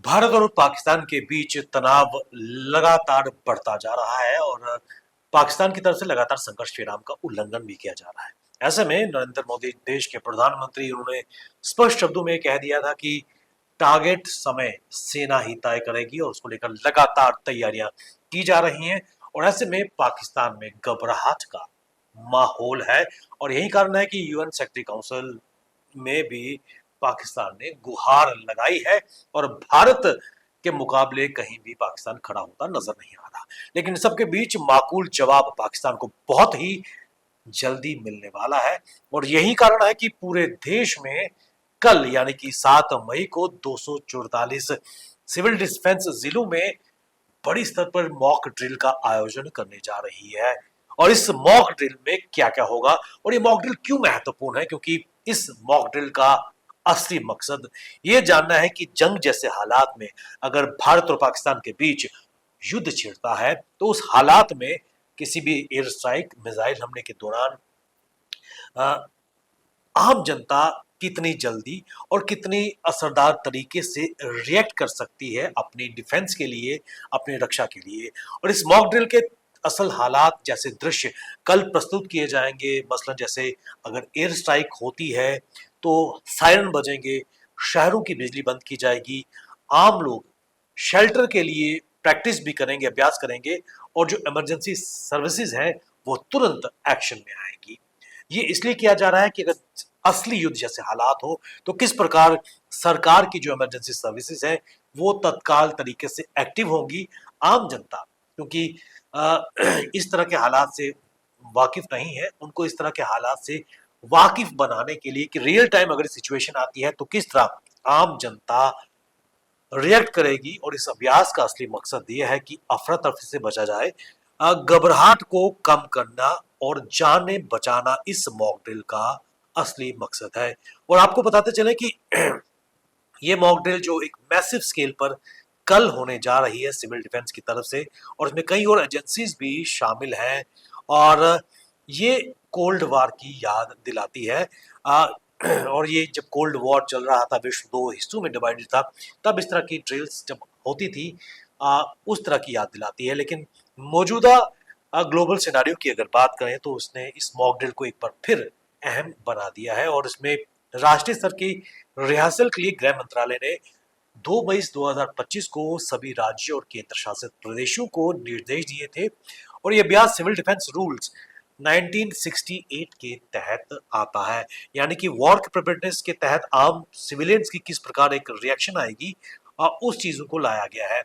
भारत और पाकिस्तान के बीच तनाव लगातार बढ़ता जा रहा है और पाकिस्तान की तरफ से लगातार संघर्ष विराम का उल्लंघन भी किया जा रहा है। ऐसे में नरेंद्र मोदी देश के प्रधानमंत्री, उन्होंने स्पष्ट शब्दों में कह दिया था कि टारगेट समय सेना ही तय करेगी और उसको लेकर लगातार तैयारियां की जा रही हैं। और ऐसे में पाकिस्तान में घबराहट का माहौल है और यही कारण है कि यूएन सिक्योरिटी काउंसिल में भी पाकिस्तान ने गुहार लगाई है और भारत के मुकाबले कहीं भी पाकिस्तान खड़ा होता नजर नहीं आ रहा। लेकिन सबके बीच माकूल जवाब पाकिस्तान को बहुत ही जल्दी मिलने वाला है और यही कारण है कि पूरे देश में कल यानी कि 7 मई को 244 सिविल डिफेंस जिलों में बड़ी स्तर पर मॉक ड्रिल का आयोजन करने जा रही है। और इस मॉक ड्रिल में क्या क्या होगा और ये मॉक ड्रिल क्यों महत्वपूर्ण है, क्योंकि इस मॉक ड्रिल का असली मकसद ये जानना है कि जंग जैसे हालात में अगर भारत और पाकिस्तान के बीच युद्ध छिड़ता है तो उस हालात में किसी भी एयर स्ट्राइक, मिसाइल हमले के दौरान आम जनता कितनी जल्दी और कितनी असरदार तरीके से रिएक्ट कर सकती है अपनी डिफेंस के लिए, अपनी रक्षा के लिए। और इस मॉक ड्रिल के असल हालात जैसे दृश्य कल प्रस्तुत किए जाएंगे। मसलन जैसे अगर एयर स्ट्राइक होती है तो सायरन बजेंगे, शहरों की बिजली बंद की जाएगी, आम लोग शेल्टर के लिए प्रैक्टिस भी करेंगे, अभ्यास करेंगे और जो इमरजेंसी सर्विसेज हैं वो तुरंत एक्शन में आएगी। ये इसलिए किया जा रहा है कि अगर असली युद्ध जैसे हालात हो तो किस प्रकार सरकार की जो इमरजेंसी सर्विसेज है वो तत्काल तरीके से एक्टिव होंगी। आम जनता क्योंकि इस तरह के हालात से वाकिफ नहीं है, उनको इस तरह के हालात से वाकिफ बनाने के लिए कि रियल टाइम अगर सिचुएशन आती है तो किस तरह आम जनता रिएक्ट करेगी। और इस अभ्यास का असली मकसद ये है कि अफरा तफरी से बचा जाए, घबराहट को कम करना और जाने बचाना इस मॉक ड्रिल का असली मकसद है। और आपको बताते चले कि ये मॉक ड्रिल जो एक मैसिव स्केल पर कल होने जा रही है सिविल डिफेंस की तरफ से, और इसमें कई और एजेंसीज भी शामिल हैं और ये कोल्ड वॉर की याद दिलाती है। और ये जब कोल्ड वॉर चल रहा था, विश्व दो हिस्सों में डिवाइडेड था, तब इस तरह की ड्रिल्स जब होती थी उस तरह की याद दिलाती है। लेकिन मौजूदा ग्लोबल सिनारियो की अगर बात करें तो उसने इस मॉक ड्रिल को एक बार फिर अहम बना दिया है और इसमें राष्ट्रीय स्तर की रिहर्सल के लिए गृह मंत्रालय ने 2 मई 2025 को सभी राज्यों और केंद्र शासित प्रदेशों को निर्देश दिए थे। और ये अभ्यास सिविल डिफेंस रूल्स 1968 के तहत आता है, यानी कि वॉर के प्रिपेयर्डनेस के तहत आम सिविलियंस की किस प्रकार एक रिएक्शन आएगी उस चीजों को लाया गया है।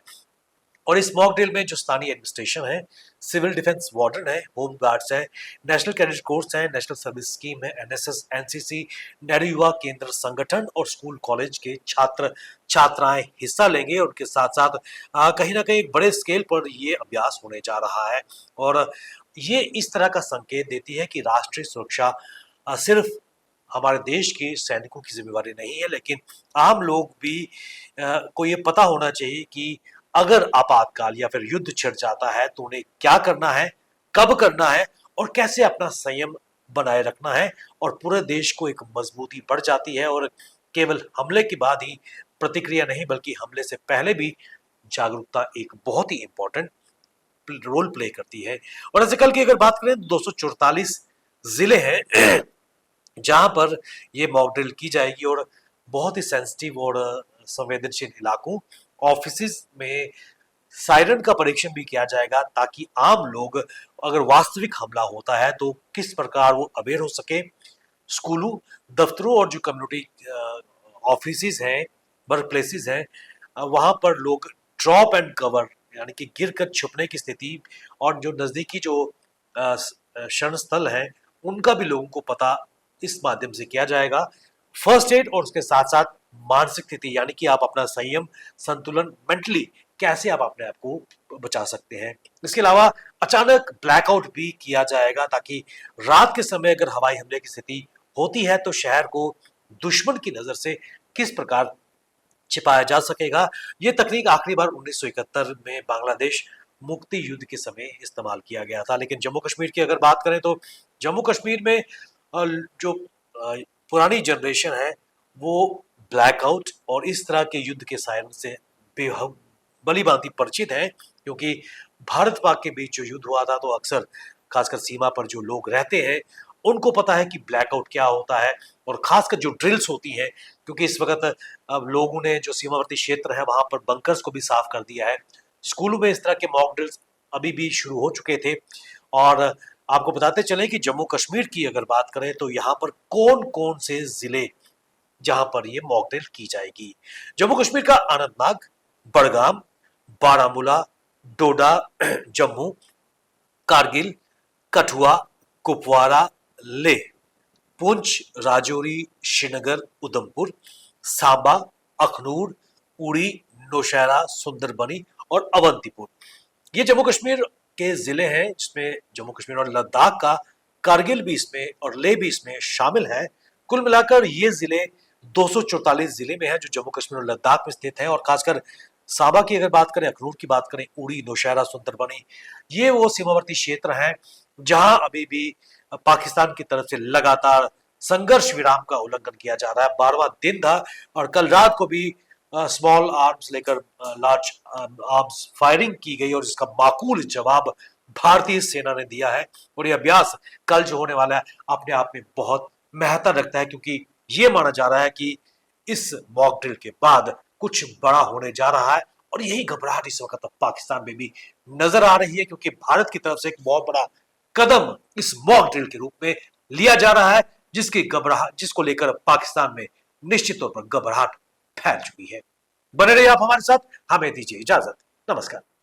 और इस मॉक ड्रिल में जो स्थानीय एडमिनिस्ट्रेशन है, सिविल डिफेंस वार्डन है, होम गार्ड्स है, नेशनल कैडेट कोर्स है, नेशनल सर्विस स्कीम है, एनएसएस, एनसीसी, नेहरू युवा केंद्र संगठन और स्कूल कॉलेज के छात्र छात्राएं हिस्सा लेंगे। और उनके साथ साथ कहीं ना कहीं एक बड़े स्केल पर ये अभ्यास होने जा रहा है। और ये इस तरह का संकेत देती है कि राष्ट्रीय सुरक्षा सिर्फ हमारे देश के सैनिकों की जिम्मेवारी नहीं है, लेकिन आम लोग भी को ये पता होना चाहिए कि अगर आपातकाल या फिर युद्ध छिड़ जाता है तो उन्हें क्या करना है, कब करना है और कैसे अपना संयम बनाए रखना है। और पूरे देश को एक मजबूती बढ़ जाती है और केवल हमले के बाद ही प्रतिक्रिया नहीं बल्कि हमले से पहले भी जागरूकता एक बहुत ही इंपॉर्टेंट रोल प्ले करती है। और ऐसे कल की अगर बात करें तो 244 जिले हैं जहां पर ये मॉक ड्रिल की जाएगी और बहुत ही सेंसिटिव और संवेदनशील इलाकों, ऑफिस में सायरन का परीक्षण भी किया जाएगा ताकि आम लोग अगर वास्तविक हमला होता है तो किस प्रकार वो अवेयर हो सके। स्कूलों, दफ्तरों और जो कम्युनिटी ऑफिस हैं, वर्क प्लेसेस हैं, वहां पर लोग ड्रॉप एंड कवर यानी कि गिर कर छुपने की स्थिति और जो नजदीकी जो शरण स्थल है उनका भी लोगों को पता इस माध्यम से किया जाएगा। फर्स्ट एड और उसके साथ साथ मानसिक स्थिति यानी कि आप अपना संयम, संतुलन, मेंटली कैसे आप अपने आप को बचा सकते हैं। इसके अलावा अचानक ब्लैकआउट भी किया जाएगा ताकि रात के समय अगर हवाई हमले की स्थिति होती है तो शहर को दुश्मन की नजर से किस प्रकार छिपाया जा सकेगा। ये तकनीक आखिरी बार 1971 में बांग्लादेश मुक्ति युद्ध के समय इस्तेमाल किया गया था। लेकिन जम्मू कश्मीर की अगर बात करें तो जम्मू कश्मीर में जो पुरानी जनरेशन है वो ब्लैकआउट और इस तरह के युद्ध के सायरन से बेहद भली भांति परिचित हैं, क्योंकि भारत पाक के बीच जो युद्ध हुआ था तो अक्सर खासकर सीमा पर जो लोग रहते हैं उनको पता है कि ब्लैकआउट क्या होता है, और खासकर जो ड्रिल्स होती हैं, क्योंकि इस वक्त अब लोगों ने जो सीमावर्ती क्षेत्र है वहां पर बंकर्स को भी साफ कर दिया है। स्कूलों में इस तरह के मॉक ड्रिल्स अभी भी शुरू हो चुके थे। और आपको बताते चले कि जम्मू कश्मीर की अगर बात करें तो यहाँ पर कौन कौन से जिले जहां पर ये मॉक ड्रिल की जाएगी। जम्मू कश्मीर का अनंतनाग, बड़गाम, बारामूला, डोडा, जम्मू, कारगिल, कठुआ, कुपवारा, लेह, पुंछ, राजौरी, श्रीनगर, उधमपुर, सांबा, अखनूर, उड़ी, नौशहरा, सुंदरबनी और अवंतीपुर, ये जम्मू कश्मीर के जिले हैं, जिसमें जम्मू कश्मीर और लद्दाख का कारगिल भी इसमें और लेह भी इसमें शामिल है। कुल मिलाकर ये जिले 244 जिले में है जो जम्मू कश्मीर और लद्दाख में स्थित हैं। और खासकर सांबा की अगर बात करें, अखनूर की बात करें, उड़ी, नौशहरा, सुंदरबनी, ये वो सीमावर्ती क्षेत्र हैं जहां अभी भी पाकिस्तान की तरफ से लगातार संघर्ष विराम का उल्लंघन किया जा रहा है। 12वां दिन था और कल रात को भी स्मॉल आर्म्स लेकर लार्ज आर्म्स फायरिंग की गई और इसका माकूल जवाब भारतीय सेना ने दिया है। और यह अभ्यास कल जो होने वाला है अपने आप में बहुत महत्व रखता है, क्योंकि ये माना जा रहा है कि इस मॉक ड्रिल के बाद कुछ बड़ा होने जा रहा है। और यही घबराहट इस वक्त पाकिस्तान में भी नजर आ रही है, क्योंकि भारत की तरफ से एक बहुत बड़ा कदम इस मॉक ड्रिल के रूप में लिया जा रहा है, जिसको लेकर पाकिस्तान में निश्चित तौर पर घबराहट फैल चुकी है। बने रहिए आप हमारे साथ, हमें दीजिए इजाजत। नमस्कार।